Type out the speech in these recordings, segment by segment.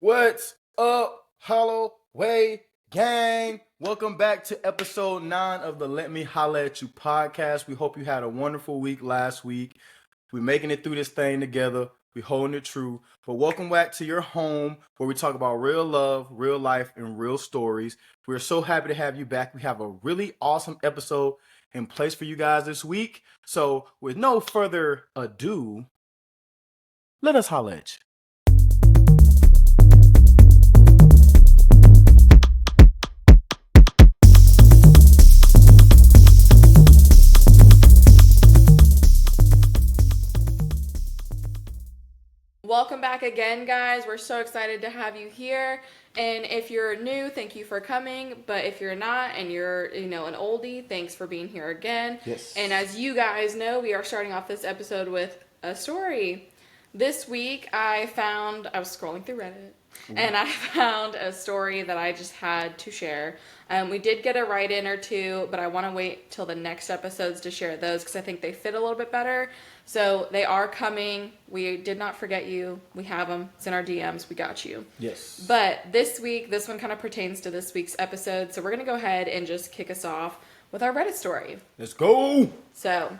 What's up, Holloway gang? Welcome back to episode 9 of the Let Me Holla at You podcast. We hope you had a wonderful week last week. We're making it through this thing together. We're holding it true. But welcome back to your home where we talk about real love, real life, and real stories. We're so happy to have you back. We have a really awesome episode in place for you guys this week. So with no further ado, let us holla at you. Welcome back again, guys. We're so excited to have you here. And if you're new, thank you for coming. But if you're not and you're, an oldie, thanks for being here again. Yes. And as you guys know, we are starting off this episode with a story. This week, I was scrolling through Reddit, and I found a story that I just had to share. We did get a write-in or two, but I want to wait till the next episodes to share those because I think they fit a little bit better. So they are coming. We did not forget you. We have them. It's in our DMs. We got you. Yes. But this week, this one kind of pertains to this week's episode. So we're going to go ahead and just kick us off with our Reddit story. Let's go. So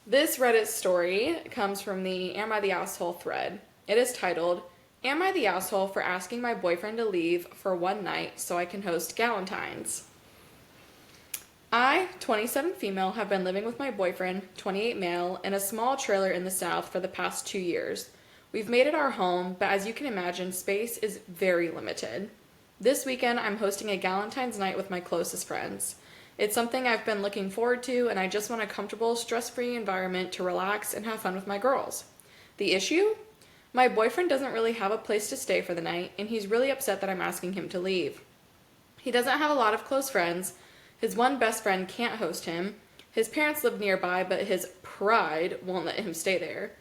this Reddit story comes from the Am I the Asshole thread. It is titled, Am I the Asshole for Asking My Boyfriend to Leave for one night so I can host Galentine's? I, 27 female, have been living with my boyfriend, 28 male, in a small trailer in the South for the past 2 years. We've made it our home, but as you can imagine, space is very limited. This weekend, I'm hosting a Galentine's night with my closest friends. It's something I've been looking forward to, and I just want a comfortable, stress-free environment to relax and have fun with my girls. The issue? My boyfriend doesn't really have a place to stay for the night, and he's really upset that I'm asking him to leave. He doesn't have a lot of close friends. His one best friend can't host him. His parents live nearby, but his pride won't let him stay there.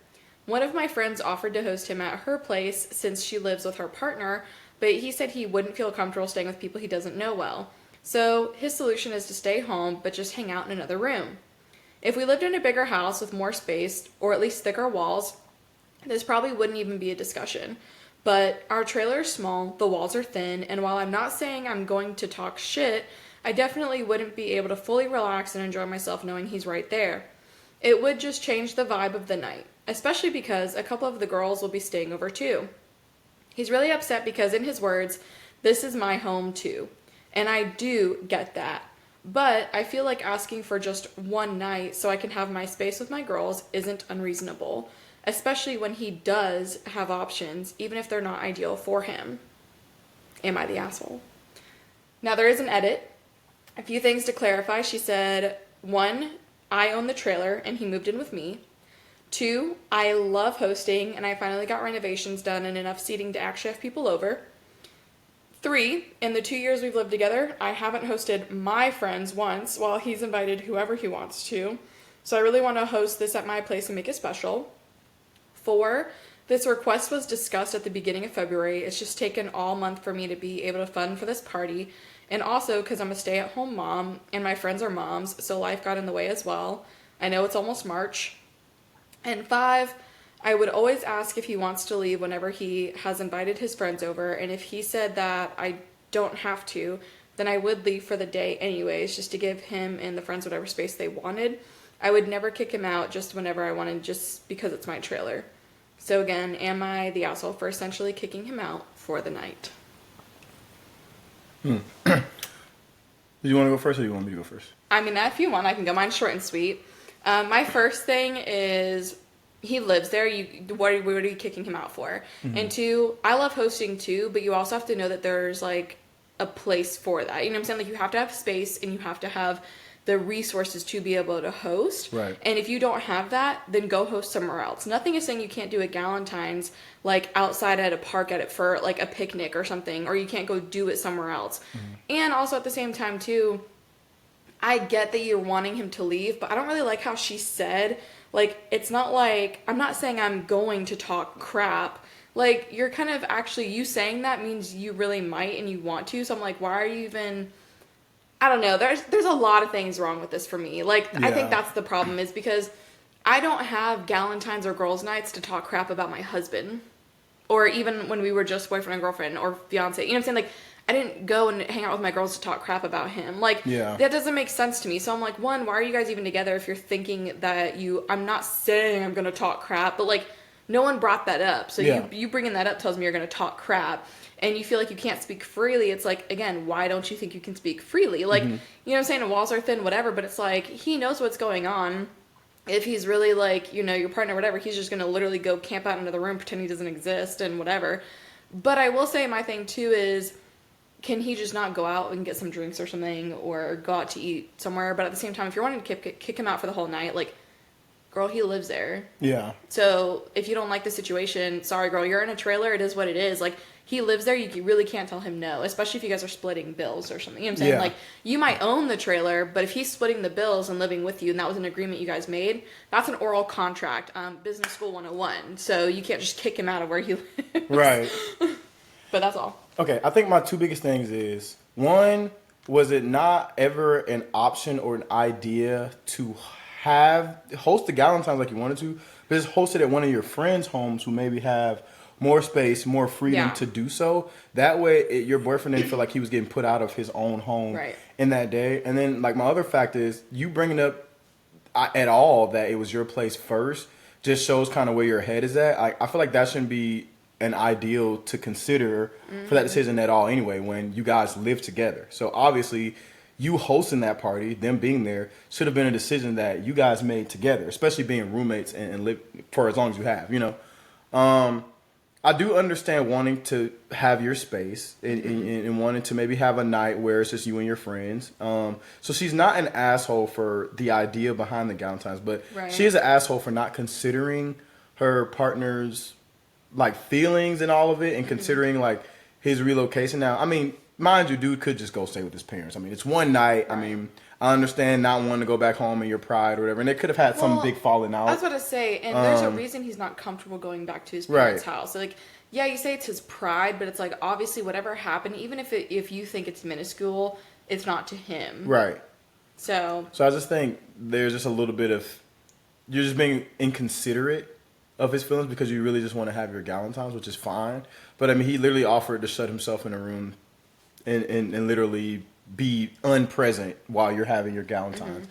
One of my friends offered to host him at her place since she lives with her partner, but he said he wouldn't feel comfortable staying with people he doesn't know well. So his solution is to stay home, but just hang out in another room. If we lived in a bigger house with more space, or at least thicker walls, this probably wouldn't even be a discussion. But our trailer is small, the walls are thin, and while I'm not saying I'm going to talk shit, I definitely wouldn't be able to fully relax and enjoy myself knowing he's right there. It would just change the vibe of the night, especially because a couple of the girls will be staying over too. He's really upset because, in his words, this is my home too. And I do get that. But I feel like asking for just one night so I can have my space with my girls isn't unreasonable, especially when he does have options, even if they're not ideal for him. Am I the asshole? Now, there is an edit. A few things to clarify. She said, 1, I own the trailer and he moved in with me. 2, I love hosting and I finally got renovations done and enough seating to actually have people over. 3, in the 2 years we've lived together, I haven't hosted my friends once while he's invited whoever he wants to. So I really want to host this at my place and make it special. 4, this request was discussed at the beginning of February. It's just taken all month for me to be able to fund for this party. And also because I'm a stay-at-home mom and my friends are moms, so life got in the way as well. I know it's almost March. And 5, I would always ask if he wants to leave whenever he has invited his friends over. And if he said that I don't have to, then I would leave for the day anyways, just to give him and the friends whatever space they wanted. I would never kick him out just whenever I wanted, just because it's my trailer. So again, am I the asshole for essentially kicking him out for the night? Do you want to go first or do you want me to go first? I mean, if you want, I can go. Mine's short and sweet. My first thing is he lives there. What are you kicking him out for? Mm-hmm. And 2, I love hosting too, but you also have to know that there's like a place for that. You know what I'm saying? Like you have to have space and you have to have the resources to be able to host. Right. And if you don't have that, then go host somewhere else. Nothing is saying you can't do a Galentine's like outside at a park for like a picnic or something, or you can't go do it somewhere else. Mm-hmm. And also at the same time too, I get that you're wanting him to leave, but I don't really like how she said, like, it's not like, I'm not saying I'm going to talk crap. Like, you're kind of actually, you saying that means you really might and you want to. So I'm like, why are you even, I don't know. There's a lot of things wrong with this for me. Like, yeah. I think that's the problem is because I don't have Galentine's or girls' nights to talk crap about my husband. or even when we were just boyfriend and girlfriend or fiance, you know what I'm saying? Like, I didn't go and hang out with my girls to talk crap about him. Like, that doesn't make sense to me. So I'm like, one, why are you guys even together if you're thinking that I'm not saying I'm going to talk crap, but like, no one brought that up. So you bringing that up tells me you're going to talk crap and you feel like you can't speak freely. It's like, again, why don't you think you can speak freely? Like, you know what I'm saying? The walls are thin, whatever, but it's like, he knows what's going on. If he's really like, you know, your partner, whatever, he's just going to literally go camp out into the room, pretend he doesn't exist and whatever. But I will say my thing too is, can he just not go out and get some drinks or something or go out to eat somewhere? But at the same time, if you're wanting to kick him out for the whole night, like, girl, he lives there. Yeah. So if you don't like the situation, sorry, girl, you're in a trailer. It is what it is. Like, he lives there. You really can't tell him no, especially if you guys are splitting bills or something. You know what I'm saying? Like, you might own the trailer, but if he's splitting the bills and living with you and that was an agreement you guys made, that's an oral contract. Business School 101. So you can't just kick him out of where he lives. Right. But that's all. Okay, I think my two biggest things is, one, was it not ever an option or an idea to host the Galentine's like you wanted to, but just host it at one of your friends' homes who maybe have more space, more freedom to do so. That way, your boyfriend didn't feel like he was getting put out of his own home in that day. And then, like, my other fact is, you bringing up at all that it was your place first just shows kind of where your head is at. I feel like that shouldn't be an ideal to consider for that decision at all anyway when you guys live together. So obviously you hosting that party, them being there, should have been a decision that you guys made together, especially being roommates and live for as long as you have, you know. I do understand wanting to have your space and wanting to maybe have a night where it's just you and your friends. So she's not an asshole for the idea behind the Galentine's, but she is an asshole for not considering her partner's like feelings and all of it and considering like his relocation. Now, I mean, mind you, dude could just go stay with his parents. I mean, it's one night. I mean, I understand not wanting to go back home and your pride or whatever. And they could have had some big falling out. I was about to say, and there's a reason he's not comfortable going back to his parents' house. So, like, yeah, you say it's his pride, but it's like, obviously, whatever happened, even if you think it's minuscule, it's not to him. Right. So I just think there's just a little bit of, you're just being inconsiderate of his feelings because you really just want to have your Galentine's, which is fine. But I mean, he literally offered to shut himself in a room and literally be unpresent while you're having your Galentine's.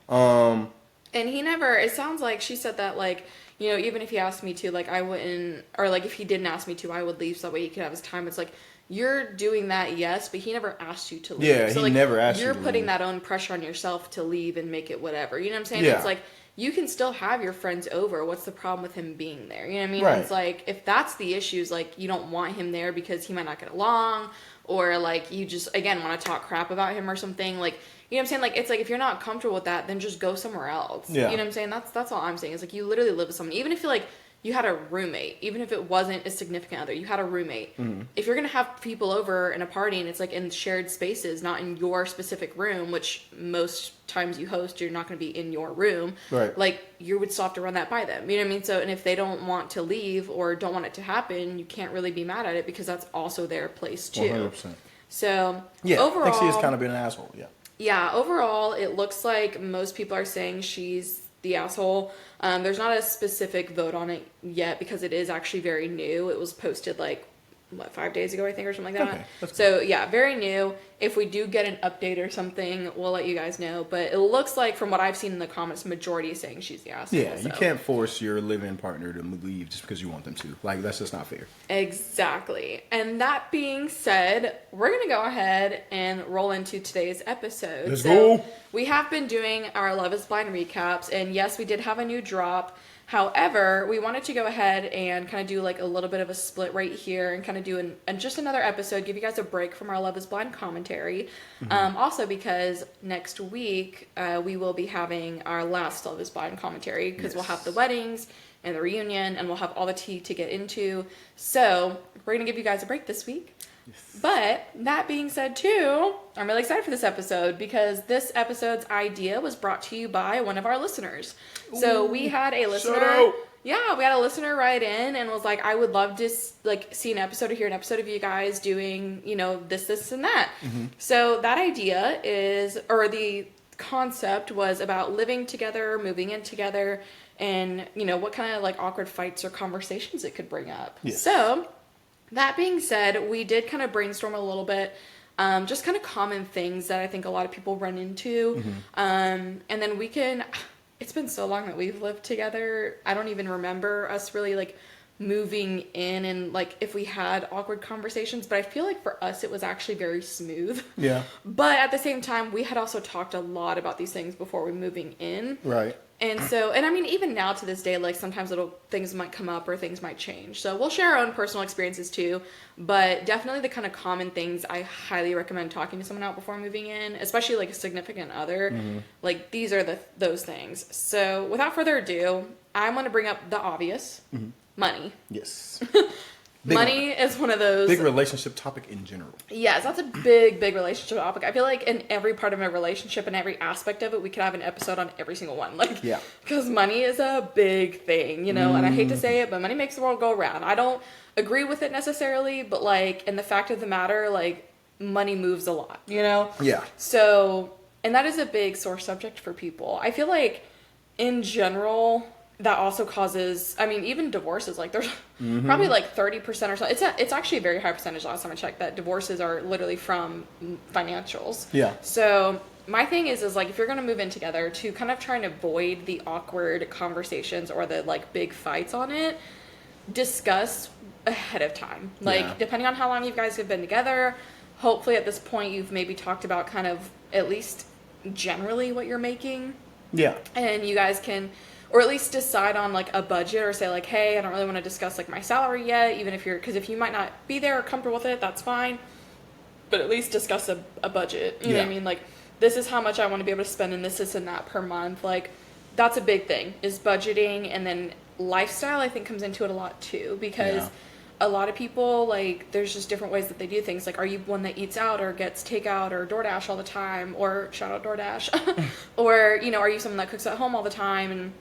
And he never, it sounds like she said that, like, you know, even if he asked me to, like, I wouldn't, or like if he didn't ask me to, I would leave so that way he could have his time. It's like, you're doing that, yes, but he never asked you to leave. Yeah, so, he never asked you to leave. You're putting that own pressure on yourself to leave and make it whatever. You know what I'm saying? Yeah. It's like, you can still have your friends over. What's the problem with him being there? You know what I mean? Right. It's like, if that's the issue, like, you don't want him there because he might not get along, or like, you just, again, want to talk crap about him or something. Like, you know what I'm saying? Like, it's like, if you're not comfortable with that, then just go somewhere else. Yeah. You know what I'm saying? That's all I'm saying. It's like, you literally live with someone. Even if you like, you had a roommate, even if it wasn't a significant other, you had a roommate. If you're going to have people over in a party and it's like in shared spaces, not in your specific room, which most times you host, you're not going to be in your room. Right. Like, you would still have to run that by them. You know what I mean? So, and if they don't want to leave or don't want it to happen, you can't really be mad at it because that's also their place too. 100%. So, yeah, overall, I think she is kind of being an asshole. Yeah. Yeah, overall, it looks like most people are saying she's the asshole. There's not a specific vote on it yet because it is actually very new. It was posted like, 5 days ago, I think, or something like that. Okay, so, yeah, very new. If we do get an update or something, we'll let you guys know. But it looks like, from what I've seen in the comments, majority is saying she's the asshole. Yeah, so. You can't force your live-in partner to leave just because you want them to. Like, that's just not fair. Exactly. And that being said, we're going to go ahead and roll into today's episode. Let's go. We have been doing our Love is Blind recaps, and yes, we did have a new drop. However, we wanted to go ahead and kind of do like a little bit of a split right here and kind of do just another episode, give you guys a break from our Love is Blind commentary. Also because next week we will be having our last Love is Blind commentary because we'll have the weddings and the reunion and we'll have all the tea to get into. So we're going to give you guys a break this week. Yes. But that being said too, I'm really excited for this episode because this episode's idea was brought to you by one of our listeners. Ooh, so we had a listener. Yeah, we had a listener write in and was like, I would love to like see an episode or hear an episode of you guys doing, you know, this, and that. So that idea is, or the concept was about living together, moving in together, and, you know, what kind of like awkward fights or conversations it could bring up. Yes. So, that being said, we did kind of brainstorm a little bit, just kind of common things that I think a lot of people run into. And then it's been so long that we've lived together. I don't even remember us really like moving in and like if we had awkward conversations, but I feel like for us it was actually very smooth. Yeah. But at the same time, we had also talked a lot about these things before we moving in. Right. And so, and I mean, even now to this day, like sometimes things might come up or things might change. So we'll share our own personal experiences too, but definitely the kind of common things I highly recommend talking to someone out before moving in, especially like a significant other. Like these are those things. So without further ado, I'm going to bring up the obvious, money. Yes. Money is one of those big relationship topic in general. Yes, that's a big relationship topic. I feel like in every part of a relationship and every aspect of it, we could have an episode on every single one. Like, yeah, because money is a big thing, you know. And I hate to say it, but money makes the world go around. I don't agree with it necessarily, but like, in the fact of the matter, like, money moves a lot, you know. Yeah. So, and that is a big sore subject for people. I feel like, in general, that also causes, I mean, even divorces, like there's probably like 30% or so. It's actually a very high percentage last time I checked that divorces are literally from financials. Yeah. So my thing is like if you're going to move in together, to kind of try and avoid the awkward conversations or the like big fights on it, discuss ahead of time. Like depending on how long you guys have been together, hopefully at this point you've maybe talked about kind of at least generally what you're making. Yeah. And you guys can, or at least decide on like a budget or say like, hey, I don't really want to discuss like my salary yet, even if because if you might not be there or comfortable with it, that's fine. But at least discuss a budget. You know what I mean? Like, this is how much I want to be able to spend and this and that per month. Like, that's a big thing, is budgeting. And then lifestyle, I think, comes into it a lot too, because a lot of people, like, there's just different ways that they do things. Like, are you one that eats out or gets takeout or DoorDash all the time, or shout out DoorDash, or, you know, are you someone that cooks at home all the time? And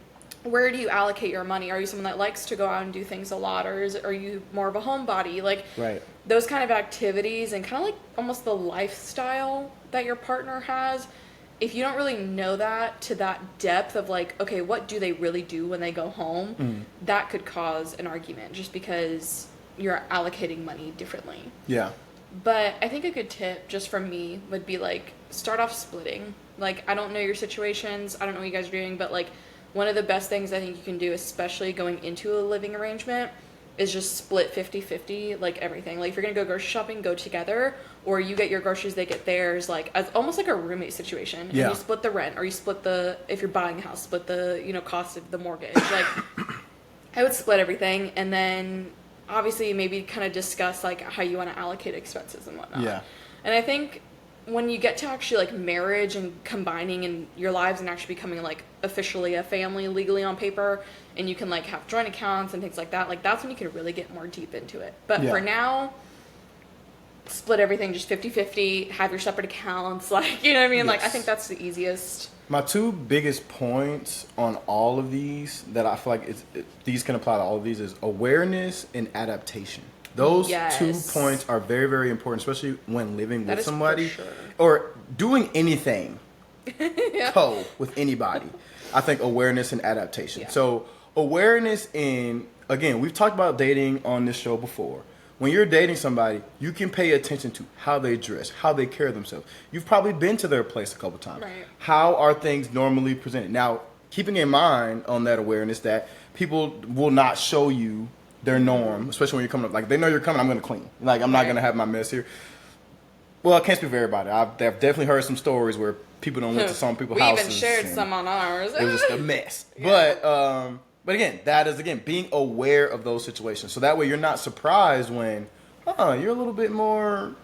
where do you allocate your money? Are you someone that likes to go out and do things a lot, or are you more of a homebody? Like, those kind of activities and kind of like almost the lifestyle that your partner has. If you don't really know that to that depth of like, okay, what do they really do when they go home? That could cause an argument just because you're allocating money differently. Yeah. But I think a good tip just from me would be like, start off splitting. Like, I don't know your situations. I don't know what you guys are doing, but like, one of the best things I think you can do, especially going into a living arrangement, is just split 50-50, like everything. Like if you're going to go grocery shopping, go together, or you get your groceries, they get theirs, like as almost like a roommate situation. And you split the rent, or you split if you're buying a house, split the, you know, cost of the mortgage. Like I would split everything, and then obviously maybe kind of discuss like how you want to allocate expenses and whatnot. Yeah. And I think when you get to actually like marriage and combining in your lives and actually becoming like officially a family legally on paper, and you can like have joint accounts and things like that, like that's when you can really get more deep into it. But for now, split everything just 50-50, have your separate accounts, like, you know what I mean? Like I think that's the easiest. My two biggest points on all of these that I feel like these can apply to all of these is awareness and adaptation. Those 2 points are very, very important, especially when living with somebody or doing anything with anybody. I think awareness and adaptation. So awareness in, again, we've talked about dating on this show before. When you're dating somebody, you can pay attention to how they dress, how they carry themselves. You've probably been to their place a couple times. Right. How are things normally presented? Now, keeping in mind on that awareness that people will not show you their norm, especially when you're coming up. Like, they know you're coming, I'm going to clean. Like, I'm not going to have my mess here. Well, I can't speak for everybody. I've definitely heard some stories where people don't went to some people's houses. We even shared some on ours. It was just a mess. But again, that is, again, being aware of those situations. So that way you're not surprised when, you're a little bit more...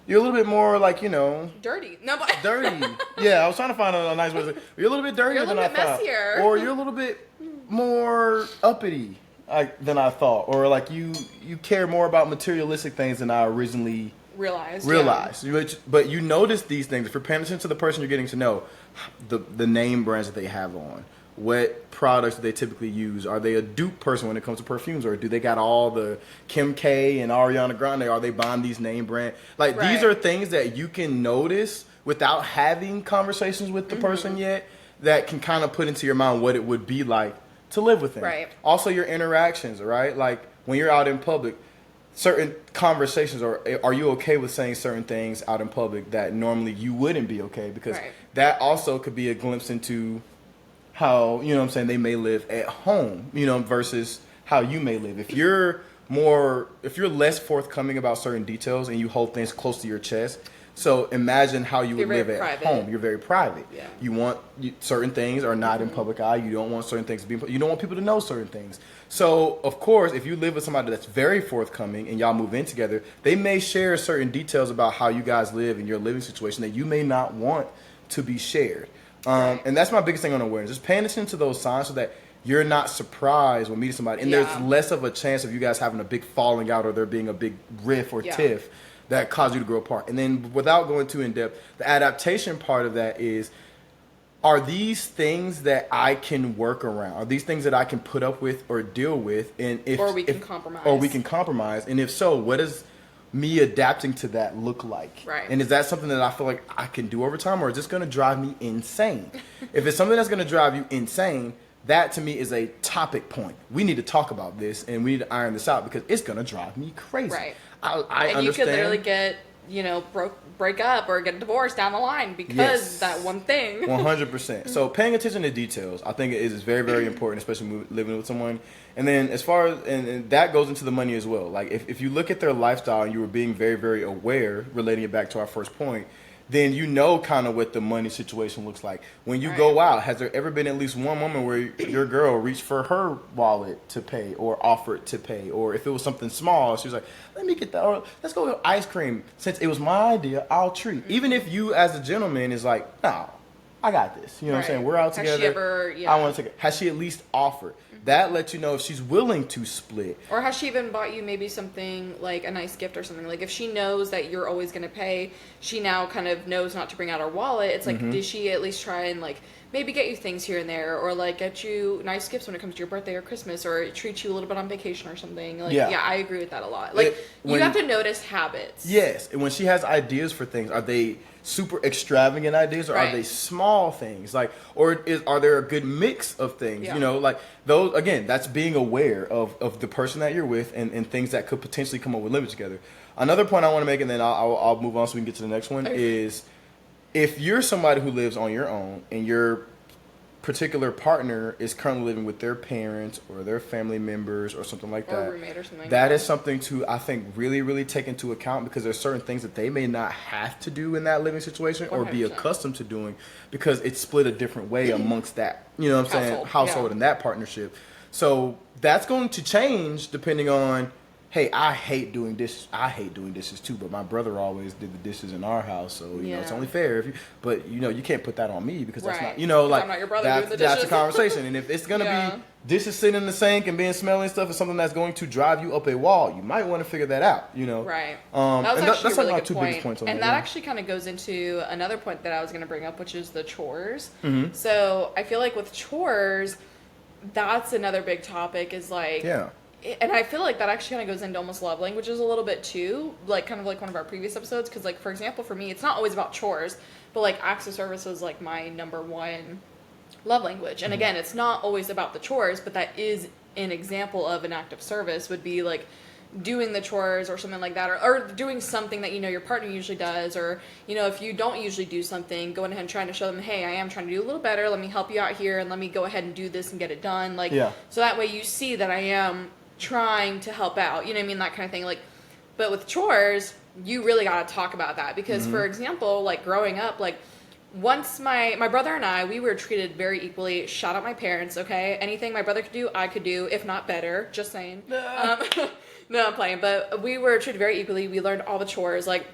You're a little bit more like, you know... Dirty. No, but... Dirty. Yeah, I was trying to find a nice way to say it. You're a little bit dirtier than I thought. Messier. Or you're a little bit more uppity than I thought. Or like you care more about materialistic things than I originally realized. Yeah. But you notice these things. If you're paying attention to the person you're getting to know, the name brands that they have on, what products do they typically use? Are they a dupe person when it comes to perfumes, or do they got all the Kim K and Ariana Grande? Are they buying these name brand? Like these are things that you can notice without having conversations with the person yet, that can kind of put into your mind what it would be like to live with them. Right. Also your interactions, right? Like when you're out in public, certain conversations, or are you okay with saying certain things out in public that normally you wouldn't be okay? Because that also could be a glimpse into how, you know what I'm saying, they may live at home, you know, versus how you may live. If you're less forthcoming about certain details and you hold things close to your chest, so imagine how you would live at home. You're very private. Yeah. You want certain things are not in public eye. You don't want certain things to be. You don't want people to know certain things. So of course, if you live with somebody that's very forthcoming and y'all move in together, they may share certain details about how you guys live in your living situation that you may not want to be shared. And that's my biggest thing on awareness. Just paying attention to those signs so that you're not surprised when meeting somebody. And there's less of a chance of you guys having a big falling out or there being a big riff or tiff that cause you to grow apart. And then without going too in depth, the adaptation part of that is, are these things that I can work around? Are these things that I can put up with or deal with? And if we can compromise. And if so, what does me adapting to that look like? Right. And is that something that I feel like I can do over time, or is this going to drive me insane? If it's something that's going to drive you insane, that to me is a topic point. We need to talk about this and we need to iron this out because it's going to drive me crazy. Right. I understand. You could literally get, break up or get divorced down the line because that one thing. 100%. So paying attention to details, I think is very, very important, especially living with someone. And then as far as, and that goes into the money as well. Like if you look at their lifestyle and you were being very, very aware, relating it back to our first point, then you know kind of what the money situation looks like. When you go out, has there ever been at least one moment where your girl reached for her wallet to pay or offered to pay? Or if it was something small, she was like, let me get that, or let's go get ice cream. Since it was my idea, I'll treat. Even if you as a gentleman is like, no, I got this. You know what I'm saying? We're out together. Has she ever, I want to take it. Has she at least offered? That lets you know if she's willing to split. Or has she even bought you maybe something like a nice gift or something? Like if she knows that you're always going to pay, she now kind of knows not to bring out her wallet. It's like, did she at least try and like maybe get you things here and there, or like get you nice gifts when it comes to your birthday or Christmas, or treat you a little bit on vacation or something? Like, yeah, I agree with that a lot. Like you have to notice habits. Yes. And when she has ideas for things, are they super extravagant ideas, or are they small things? Like, or are there a good mix of things? You know, like those, again, that's being aware of the person that you're with and things that could potentially come up with living together. Another point I want to make, and then I'll move on so we can get to the next one, is if you're somebody who lives on your own and your particular partner is currently living with their parents or their family members or something like that, or roommate or something, that is something to, I think, really, really take into account, because there's certain things that they may not have to do in that living situation 100%. Or be accustomed to doing because it's split a different way amongst that, you know what I'm saying, household and that partnership. So that's going to change depending on, hey, I hate doing dishes. I hate doing dishes too, but my brother always did the dishes in our house, so you know it's only fair if you. But you can't put that on me because that's not, like, I'm not your brother doing the dishes. That's a conversation. And if it's gonna be dishes sitting in the sink and being smelly and stuff, is something that's going to drive you up a wall, you might want to figure that out. Right. That was actually a really good two point. biggest points on and that actually kind of goes into another point that I was going to bring up, which is the chores. So I feel like with chores, that's another big topic. Is like And I feel like that actually kind of goes into almost love languages a little bit too, like kind of like one of our previous episodes. Because like, for example, for me, it's not always about chores, but like acts of service is like my number one love language. And again, it's not always about the chores, but that is an example of an act of service, would be like doing the chores or something like that, or doing something that your partner usually does, or if you don't usually do something, going ahead and trying to show them, hey, I am trying to do a little better, let me help you out here, and let me go ahead and do this and get it done, like so that way you see that I am trying to help out, you know what I mean, that kind of thing. Like, but with chores, you really got to talk about that, because for example, like growing up, like once my brother and I, we were treated very equally. Shout out my parents, okay? Anything my brother could do, I could do, if not better, just saying. No, I'm playing, but we were treated very equally. We learned all the chores. Like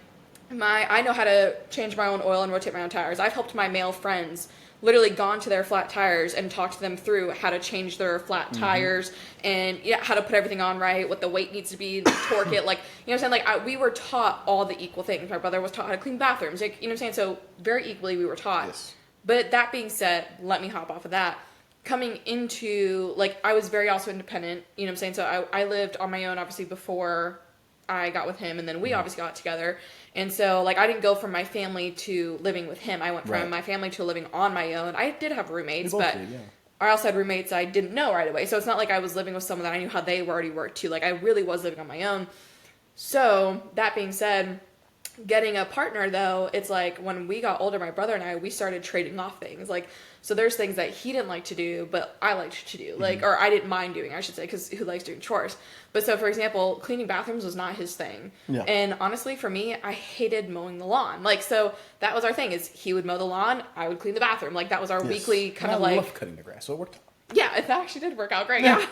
I know how to change my own oil and rotate my own tires. I've helped my male friends literally gone to their flat tires and talked to them through how to change their flat tires and how to put everything on right, what the weight needs to be, torque it, like, what I'm saying? Like, we were taught all the equal things. My brother was taught how to clean bathrooms, like, what I'm saying? So very equally we were taught. Yes. But that being said, let me hop off of that. coming into, like, I was very also independent, you know what I'm saying? So I lived on my own, obviously, before I got with him, and then we obviously got together. And so, like, I didn't go from my family to living with him. I went from my family to living on my own. I did have roommates, but I also had roommates I didn't know right away. So it's not like I was living with someone that I knew how they already worked too. Like, I really was living on my own. So, that being said, getting a partner, though, it's like when we got older, my brother and I, we started trading off things. Like, so there's things that he didn't like to do, but I liked to do. Like, or I didn't mind doing, I should say, because who likes doing chores? But so, for example, cleaning bathrooms was not his thing. Yeah. And honestly, for me, I hated mowing the lawn. Like, so that was our thing, is he would mow the lawn, I would clean the bathroom. Like, that was our weekly kind of like... I love cutting the grass, so it worked out. Yeah, it actually did work out great, yeah.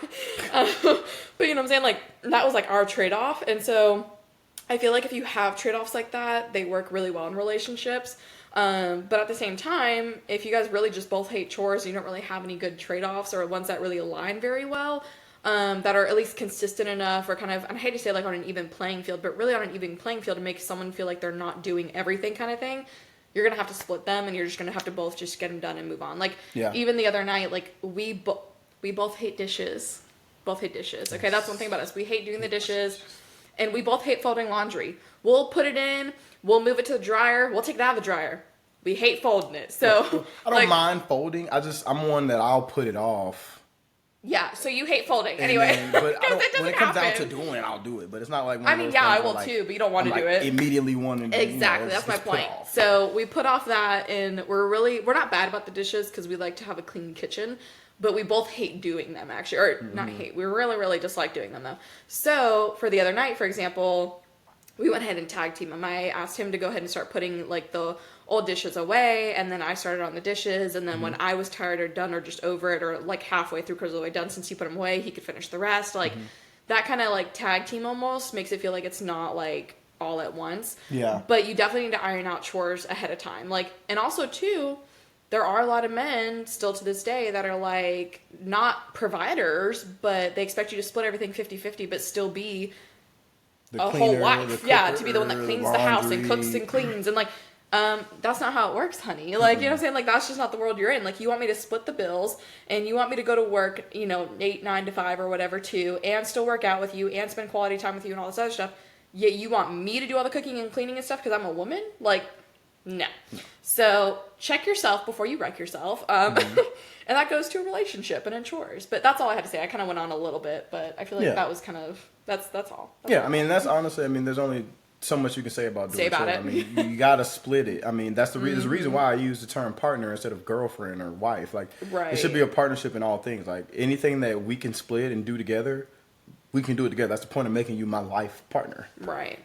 But you know what I'm saying? Like, that was like our trade-off. And so I feel like if you have trade-offs like that, they work really well in relationships. But at the same time, if you guys really just both hate chores, you don't really have any good trade-offs or ones that really align very well, that are at least consistent enough, or kind of, and I hate to say like on an even playing field, but really on an even playing field to make someone feel like they're not doing everything kind of thing, you're going to have to split them, and you're just going to have to both just get them done and move on. Like, even the other night, like, we both hate dishes. Both hate dishes. Okay, that's one thing about us. We hate doing the dishes, and we both hate folding laundry. We'll put it in, we'll move it to the dryer, we'll take it out of the dryer. We hate folding it. So I don't mind folding. I'm one that I'll put it off. Yeah, so you hate folding anyway. But when it comes down to doing it, I'll do it. But it's not like one of those I things will where, too, but you don't want to do it. Immediately want to do it. Exactly, that's my point. So we put off that, and we're not bad about the dishes because we like to have a clean kitchen, but we both hate doing them actually, or not hate. We really, really dislike doing them though. So for the other night, for example, we went ahead and tag team him. I asked him to go ahead and start putting like the old dishes away, and then I started on the dishes, and then when I was tired or done or just over it, or like halfway through because of the way done, since he put them away, he could finish the rest. Like that kind of like tag team almost makes it feel like it's not like all at once. Yeah. But you definitely need to iron out chores ahead of time. Like, and also too, there are a lot of men still to this day that are like not providers, but they expect you to split everything 50-50, but still be a whole wife. To be the one that cleans the house and cooks and cleans, and like, that's not how it works, honey. Like, you know what I'm saying? Like, that's just not the world you're in. Like, you want me to split the bills, and you want me to go to work, 9 to 5 or whatever too, and still work out with you, and spend quality time with you and all this other stuff. Yet you want me to do all the cooking and cleaning and stuff because I'm a woman? Like, no. So, check yourself before you wreck yourself. And that goes to a relationship and in chores. But that's all I had to say. I kind of went on a little bit, but I feel like that was kind of, that's all. That's honestly, there's only so much you can say about doing it. You gotta split it. That's the reason. There's a reason why I use the term partner instead of girlfriend or wife. Like, it should be a partnership in all things. Like, anything that we can split and do together, we can do it together. That's the point of making you my life partner. Right.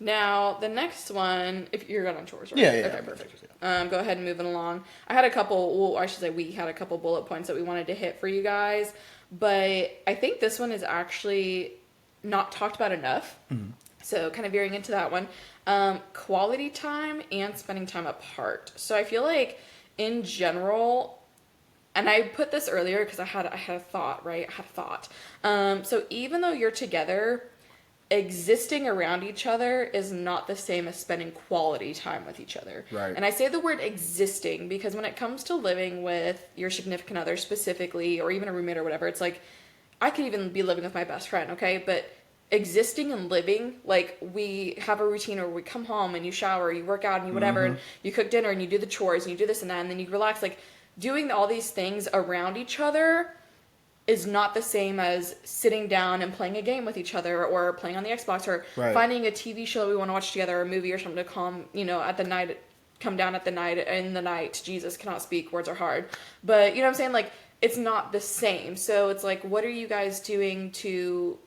Now, the next one, if you're good on chores, right? Yeah. Okay, perfect. Go ahead and move it along. I had a couple, we had a couple bullet points that we wanted to hit for you guys, but I think this one is actually not talked about enough. So kind of veering into that one, quality time and spending time apart. So I feel like in general, and I put this earlier because I had a thought, right? I had a thought. So even though you're together, existing around each other is not the same as spending quality time with each other. Right. And I say the word existing because when it comes to living with your significant other specifically, or even a roommate or whatever, it's like, I could even be living with my best friend, okay? But existing and living, like, we have a routine where we come home and you shower, you work out and you whatever, and you cook dinner and you do the chores and you do this and that, and then you relax. Like, doing all these things around each other is not the same as sitting down and playing a game with each other, or playing on the Xbox, or finding a TV show we want to watch together, or a movie or something to come down at the night, in the night. Jesus, cannot speak, words are hard. But, you know what I'm saying? Like, it's not the same. So it's like, what are you guys doing to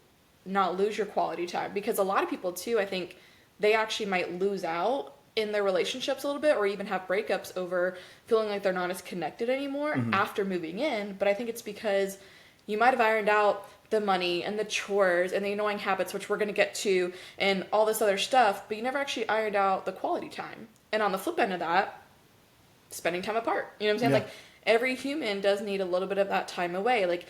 not lose your quality time? Because a lot of people too, I think they actually might lose out in their relationships a little bit, or even have breakups over feeling like they're not as connected anymore after moving in. But I think it's because you might have ironed out the money and the chores and the annoying habits, which we're going to get to, and all this other stuff, but you never actually ironed out the quality time. And on the flip end of that, spending time apart. You know what I'm saying? Like, every human does need a little bit of that time away. Like,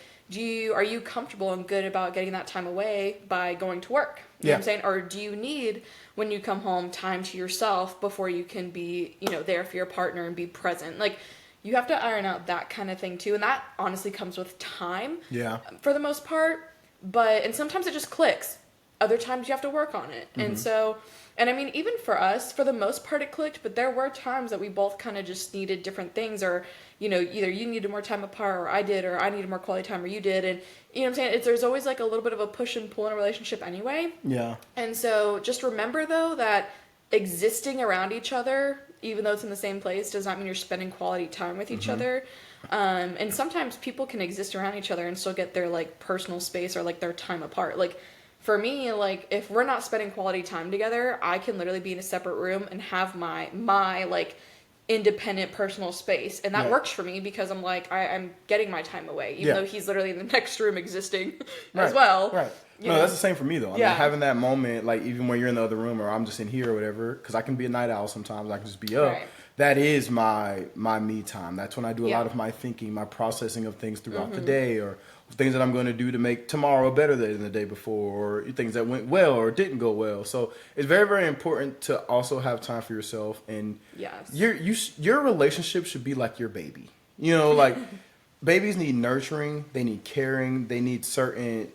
are you comfortable and good about getting that time away by going to work? You know what I'm saying? Or do you need, when you come home, time to yourself before you can be, there for your partner and be present? Like, you have to iron out that kind of thing too. And that honestly comes with time. Yeah. For the most part. And sometimes it just clicks. Other times you have to work on it. And so, and I mean, even for us, for the most part it clicked, but there were times that we both kind of just needed different things, or, you know, either you needed more time apart or I did, or I needed more quality time or you did. And you know what I'm saying? There's always like a little bit of a push and pull in a relationship anyway. Yeah. And so just remember though that existing around each other, even though it's in the same place, does not mean you're spending quality time with each other. And sometimes people can exist around each other and still get their like personal space or like their time apart. Like for me, like if we're not spending quality time together, I can literally be in a separate room and have my like independent personal space, and that works for me because I'm like I'm getting my time away, even though he's literally in the next room existing as well. Right. No, that's the same for me though. I mean, having that moment, like even when you're in the other room or I'm just in here or whatever, because I can be a night owl sometimes. I can just be up. Right. That is my me time. That's when I do a lot of my thinking, my processing of things throughout the day, or things that I'm going to do to make tomorrow a better day than the day before, or things that went well or didn't go well. So it's very, very important to also have time for yourself. And your relationship should be like your baby. You know, like babies need nurturing, they need caring, they need certain.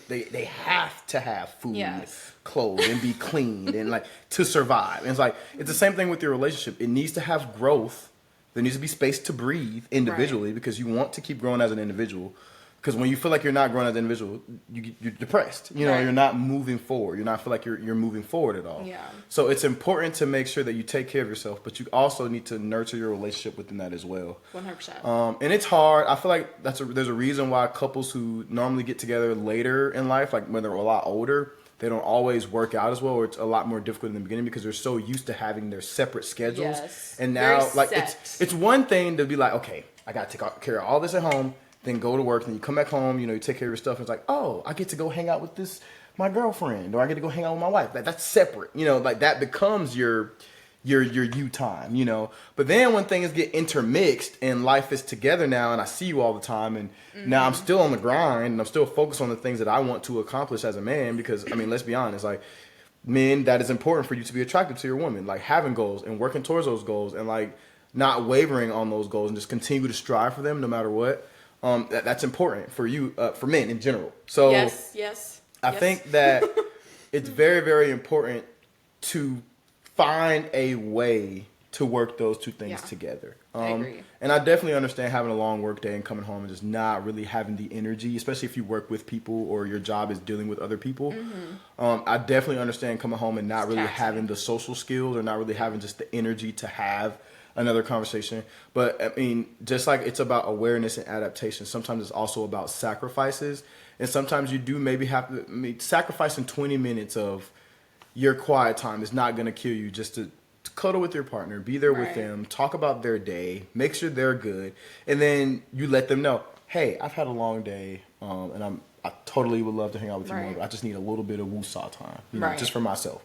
They have to have food, clothes, and be cleaned, and like to survive. And it's the same thing with your relationship. It needs to have growth. There needs to be space to breathe individually because you want to keep growing as an individual. Because when you feel like you're not growing as an individual, you're depressed. You know, you're not moving forward. You're not feel like you're moving forward at all. Yeah. So it's important to make sure that you take care of yourself, but you also need to nurture your relationship within that as well. 100%. And it's hard. I feel like there's a reason why couples who normally get together later in life, like when they're a lot older, they don't always work out as well, or it's a lot more difficult in the beginning because they're so used to having their separate schedules. Yes. And now, Very like, set. it's one thing to be like, okay, I got to take care of all this at home, then go to work, then you come back home, you know, you take care of your stuff, and it's like, oh, I get to go hang out with my girlfriend, or I get to go hang out with my wife. That's separate, you know, like that becomes your you time, you know. But then when things get intermixed and life is together now, and I see you all the time, and now I'm still on the grind, and I'm still focused on the things that I want to accomplish as a man, because I mean, let's be honest, like men, that is important for you to be attractive to your woman, like having goals and working towards those goals, and like not wavering on those goals, and just continue to strive for them no matter what. That's important for you, for men in general. So yes. I think that it's very, very important to find a way to work those two things together. I agree. And I definitely understand having a long work day and coming home and just not really having the energy, especially if you work with people or your job is dealing with other people. I definitely understand coming home and not really having the social skills, or not really having just the energy to have another conversation. But I mean, just like it's about awareness and adaptation, sometimes it's also about sacrifices. And sometimes you do maybe have to, sacrificing 20 minutes of your quiet time is not going to kill you, just to cuddle with your partner, be there with them, talk about their day, make sure they're good. And then you let them know, hey, I've had a long day, and I totally would love to hang out with you more, but I just need a little bit of woosah time, you know, just for myself.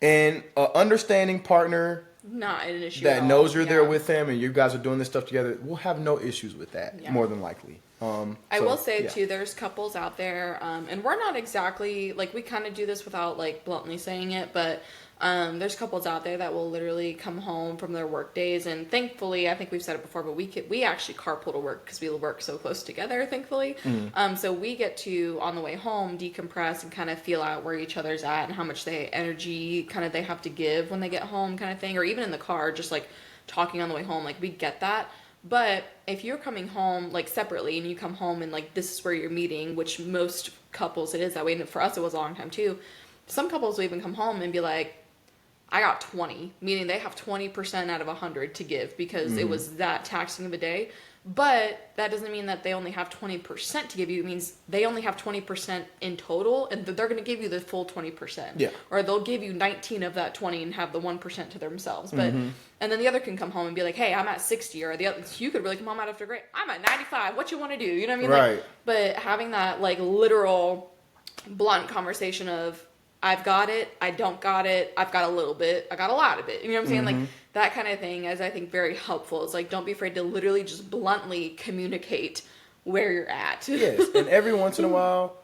And an understanding partner, not an issue that knows you're there with them and you guys are doing this stuff together, we'll have no issues with that, more than likely. I will say too, there's couples out there, and we're not exactly like, we kind of do this without like bluntly saying it, but there's couples out there that will literally come home from their work days, and thankfully, I think we've said it before, but we actually carpool to work because we work so close together, thankfully. So we get to, on the way home, decompress and kind of feel out where each other's at and how much energy kind of they have to give when they get home, kind of thing, or even in the car, just like talking on the way home, like we get that. But if you're coming home like separately and you come home and like this is where you're meeting, which most couples it is that way, and for us it was a long time too. Some couples will even come home and be like, I got 20, meaning they have 20% out of 100 to give because it was that taxing of a day. But that doesn't mean that they only have 20% to give you. It means they only have 20% in total, and they're going to give you the full 20%. Yeah. Or they'll give you 19 of that 20 and have the 1% to themselves. But and then the other can come home and be like, hey, I'm at 60, or the other, you could really come home after great. I'm at 95. What you want to do? You know what I mean? Right. Like, but having that like literal, blunt conversation of, I've got it, I don't got it, I've got a little bit, I got a lot of it. You know what I'm saying? Like that kind of thing is, I think, very helpful. It's like, don't be afraid to literally just bluntly communicate where you're at. Yes, and every once in a while,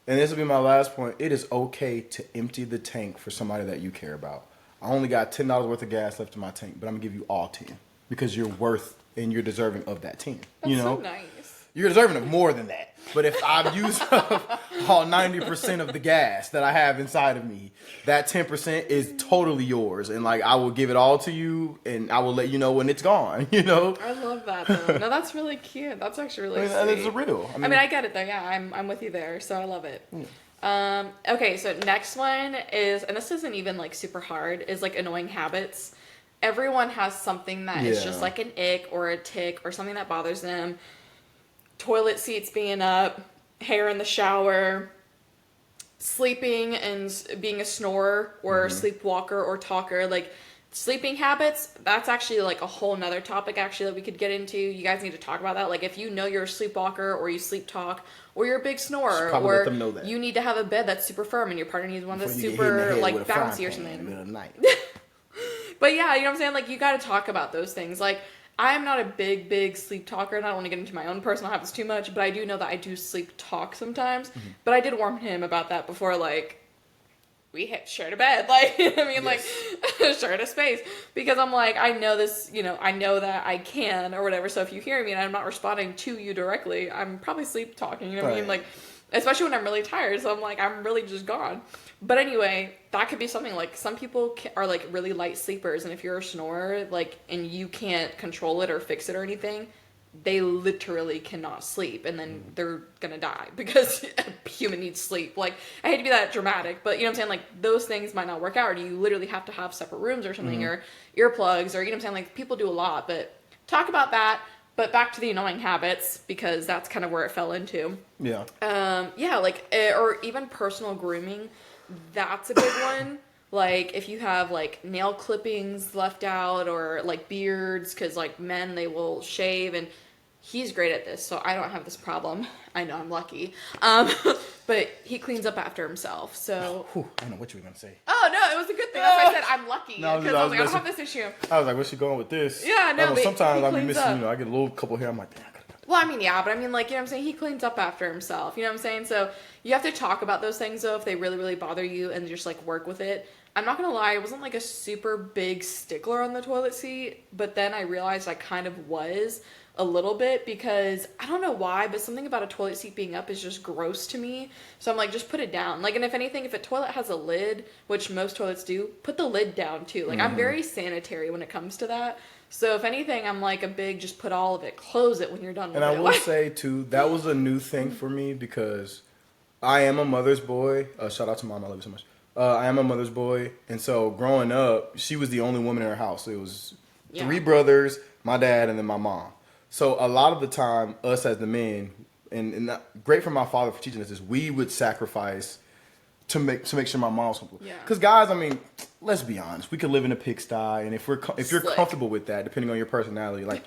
and this will be my last point, it is okay to empty the tank for somebody that you care about. I only got $10 worth of gas left in my tank, but I'm going to give you all 10 because you're worth and you're deserving of that 10. That's So nice. You're deserving of more than that. But if I've used up all 90% of the gas that I have inside of me, that 10% is totally yours. And like, I will give it all to you and I will let you know when it's gone, I love that though. No, that's really cute. That's actually really sweet. It's a riddle. I mean, I get it though. Yeah, I'm with you there. So I love it. Okay, so next one is, and this isn't even like super hard, is like annoying habits. Everyone has something that is just like an ick or a tick or something that bothers them. Toilet seats being up, hair in the shower, sleeping and being a snorer or sleepwalker or talker. Like sleeping habits, that's actually like a whole nother topic actually that we could get into. You guys need to talk about that. Like if you know you're a sleepwalker or you sleep talk or you're a big snorer or let them know that. You need to have a bed that's super firm and your partner needs one that's super like bouncy or something. In the middle of the night. But yeah, you know what I'm saying? Like you got to talk about those things. Like I'm not a big sleep talker, and I don't want to get into my own personal habits too much, but I do know that I do sleep talk sometimes. But I did warn him about that before, like, we shared a bed. Like, I mean, like, shared a space. Because I'm like, I know this, I know that I can or whatever. So if you hear me and I'm not responding to you directly, I'm probably sleep talking, you know what I mean? Like, especially when I'm really tired. So I'm like, I'm really just gone. But anyway, that could be something like some people are like really light sleepers. And if you're a snorer, like, and you can't control it or fix it or anything, they literally cannot sleep. And then they're going to die because a human needs sleep. Like, I hate to be that dramatic, but you know what I'm saying? Like, those things might not work out. Or you literally have to have separate rooms or something or earplugs or, you know what I'm saying? Like, people do a lot. But talk about that. But back to the annoying habits, because that's kind of where it fell into. Yeah. Like, or even personal grooming. That's a big one. Like, if you have, like, nail clippings left out or, like, beards, because, like, men, they will shave, and he's great at this, so I don't have this problem. I know, I'm lucky. But he cleans up after himself, so... I don't know what you were going to say. Oh, no, it was a good thing. That's why I said I'm lucky. Because I was like, I don't have this issue. I was like, where's she going with this? Yeah, no, but sometimes I'll be cleans missing, up. I get a little couple here, I'm like, damn, I gotta go. Well, I mean, yeah, but I mean, like, you know what I'm saying? He cleans up after himself, you know what I'm saying? So you have to talk about those things, though, if they really, really bother you and just, like, work with it. I'm not gonna lie, I wasn't, like, a super big stickler on the toilet seat, but then I realized I kind of was a little bit because I don't know why, but something about a toilet seat being up is just gross to me. So I'm like, just put it down. Like, and if anything, if a toilet has a lid, which most toilets do, put the lid down, too. Like, I'm very sanitary when it comes to that. So if anything, I'm like a big, just put all of it, close it when you're done with it. And I will say, too, that was a new thing for me because I am a mother's boy. Shout out to Mom, I love you so much. I am a mother's boy. And so growing up, she was the only woman in her house. It was 3 brothers, my dad, and then my mom. So a lot of the time, us as the men, and great for my father for teaching us this, we would sacrifice to make sure my mom's comfortable. Yeah. Because guys, I mean, let's be honest, we could live in a pigsty, and if you're comfortable with that, depending on your personality, like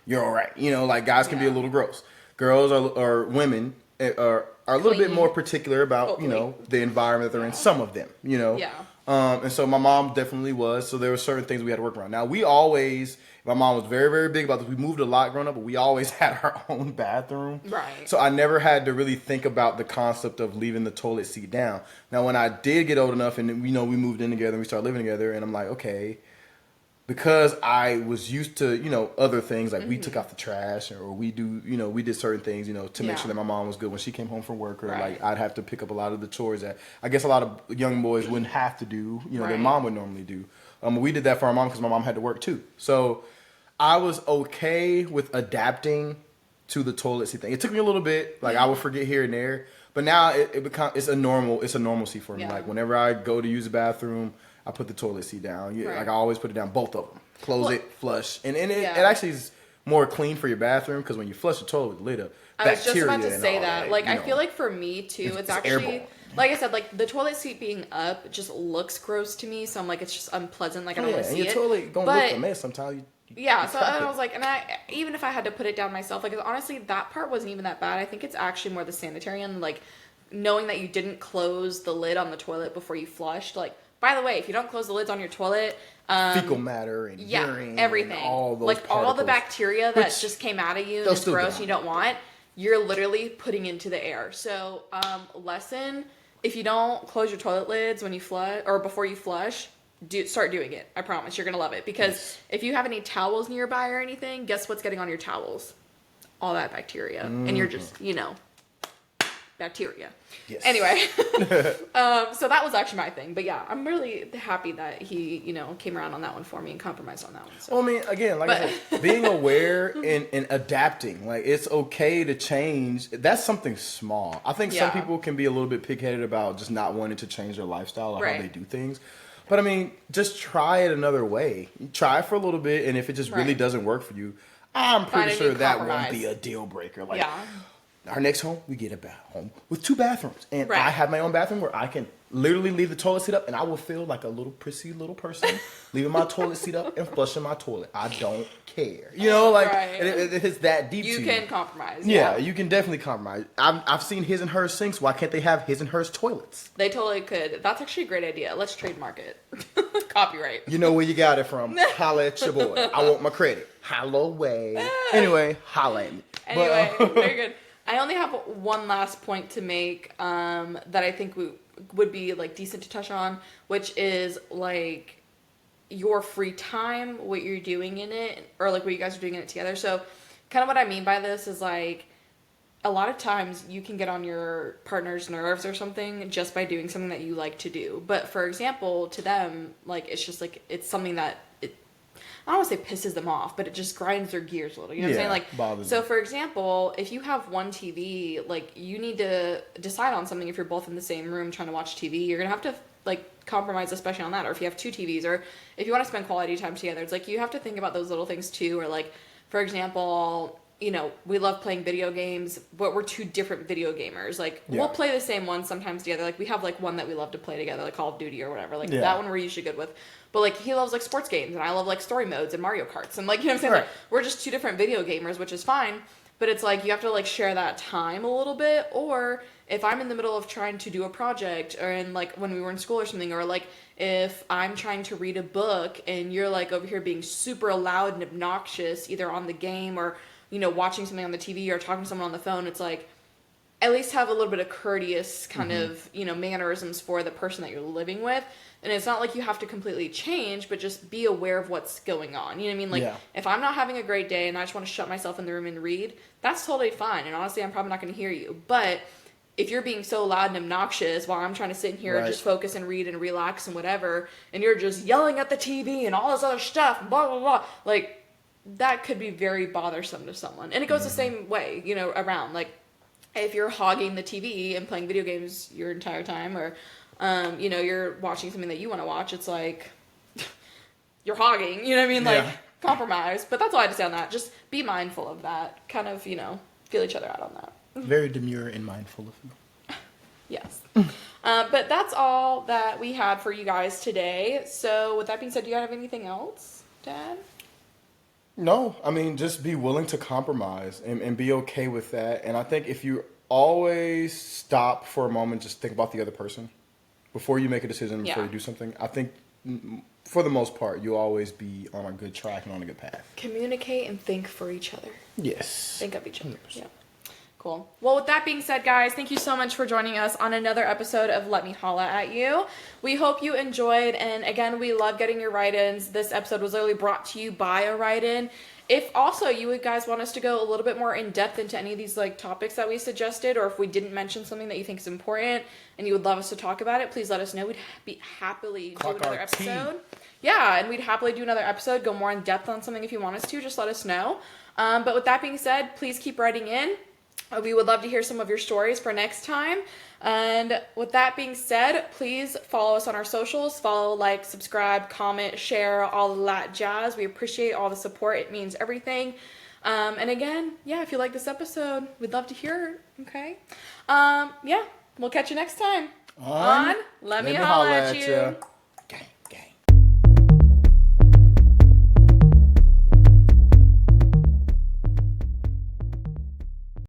you're all right. You know, like guys can be a little gross. Girls or women are a little bit more particular about the environment that they're in. Some of them, Yeah. And so my mom definitely was. So there were certain things we had to work around. Now my mom was very, very big about this. We moved a lot growing up, but we always had our own bathroom. Right. So I never had to really think about the concept of leaving the toilet seat down. Now, when I did get old enough and, we moved in together and we started living together, and I'm like, okay, because I was used to, other things, like we took out the trash or we did certain things, to make sure that my mom was good when she came home from work, or like I'd have to pick up a lot of the chores that I guess a lot of young boys wouldn't have to do, their mom would normally do. We did that for our mom because my mom had to work too. So I was okay with adapting to the toilet seat thing. It took me a little bit, like I would forget here and there, but now it's a normalcy for me. Yeah. Like whenever I go to use the bathroom, I put the toilet seat down. Like I always put it down, both of them. Close it, flush, and it actually is more clean for your bathroom because when you flush the toilet with the lid up, I was just about to say that. Like I feel like for me too, it's actually airborne. Like I said, like the toilet seat being up just looks gross to me. So I'm like, it's just unpleasant. Like I don't want to see it. And your toilet gonna look a mess sometimes. So I was like, and even if I had to put it down myself, like honestly, that part wasn't even that bad. I think it's actually more the sanitary and like knowing that you didn't close the lid on the toilet before you flushed. Like, by the way, if you don't close the lids on your toilet, fecal matter and urine, everything, and all those like particles, all the bacteria that just came out of you and it's gross and you don't want, you're literally putting into the air. So, lesson: if you don't close your toilet lids when you flush or before you flush, start doing it. I promise you're gonna love it, because if you have any towels nearby or anything, guess what's getting on your towels? All that bacteria, and you're just bacteria. Yes. Anyway, so that was actually my thing. But yeah, I'm really happy that he, came around on that one for me and compromised on that one. So. Well, I mean, again, I said, being aware and adapting, like, it's okay to change. That's something small. I think some people can be a little bit pig-headed about just not wanting to change their lifestyle or how they do things. But I mean, just try it another way. Try it for a little bit, and if it just really doesn't work for you, I'm pretty sure that won't be a deal breaker. Like, our next home, we get a home with 2 bathrooms. And I have my own bathroom where I can literally leave the toilet seat up, and I will feel like a little prissy little person leaving my toilet seat up and flushing my toilet. I don't care. It's that deep to you. You can compromise. Yeah, you can definitely compromise. I've seen his and hers sinks. Why can't they have his and hers toilets? They totally could. That's actually a great idea. Let's trademark it. Copyright. You know where you got it from. Holla at your boy. I want my credit. Holla away. Anyway, holla at me. Anyway, very good. I only have one last point to make that I think would be like decent to touch on, which is like your free time, what you're doing in it, or like what you guys are doing in it together. So kind of what I mean by this is like a lot of times you can get on your partner's nerves or something just by doing something that you like to do. But for example, to them, like it's just like it's something that I don't want to say pisses them off, but it just grinds their gears a little. You know what I'm saying? Like, so for example, if you have one TV, like you need to decide on something. If you're both in the same room trying to watch TV, you're gonna have to like compromise, especially on that. Or if you have 2 TVs, or if you want to spend quality time together, it's like you have to think about those little things too. Or like, for example, we love playing video games, but we're 2 different video gamers. Like, we'll play the same one sometimes together. Like, we have, like, one that we love to play together, like Call of Duty or whatever. Like, that one we're usually good with. But, like, he loves, like, sports games, and I love, like, story modes and Mario Karts. And, like, you know what I'm saying? Right. Like, we're just 2 different video gamers, which is fine. But it's, like, you have to, like, share that time a little bit. Or if I'm in the middle of trying to do a project, or in, like, when we were in school or something, or, like, if I'm trying to read a book, and you're, like, over here being super loud and obnoxious, either on the game or watching something on the TV or talking to someone on the phone, it's like, at least have a little bit of courteous kind of, mannerisms for the person that you're living with. And it's not like you have to completely change, but just be aware of what's going on. You know what I mean? Like, if I'm not having a great day and I just want to shut myself in the room and read, that's totally fine. And honestly, I'm probably not going to hear you. But if you're being so loud and obnoxious while I'm trying to sit in here and just focus and read and relax and whatever, and you're just yelling at the TV and all this other stuff, blah, blah, blah, like, that could be very bothersome to someone. And it goes the same way, around. Like, if you're hogging the TV and playing video games your entire time, or, you're watching something that you want to watch, it's like, you're hogging, you know what I mean? Like, compromise. But that's all I had to say on that. Just be mindful of that. Kind of, feel each other out on that. Very demure and mindful of you. Yes. But that's all that we had for you guys today. So with that being said, do you have anything else, Dad? No, I mean, just be willing to compromise and be okay with that. And I think if you always stop for a moment, just think about the other person before you make a decision, before you do something, I think for the most part, you'll always be on a good track and on a good path. Communicate and think for each other. Yes. Think of each other. 100%. Yeah. Cool. Well, with that being said, guys, thank you so much for joining us on another episode of Let Me Holla at You. We hope you enjoyed, and again, we love getting your write-ins. This episode was literally brought to you by a write-in. If also you guys want us to go a little bit more in depth into any of these like topics that we suggested, or if we didn't mention something that you think is important and you would love us to talk about it, please let us know. We'd be happily do another episode. Yeah, and we'd happily do another episode, go more in depth on something if you want us to. Just let us know. But with that being said, please keep writing in. We would love to hear some of your stories for next time. And with that being said, please follow us on our socials. Follow, like, subscribe, comment, share, all of that jazz. We appreciate all the support. It means everything. And again, if you like this episode, we'd love to hear it. Okay? We'll catch you next time on Let Me Holla at You.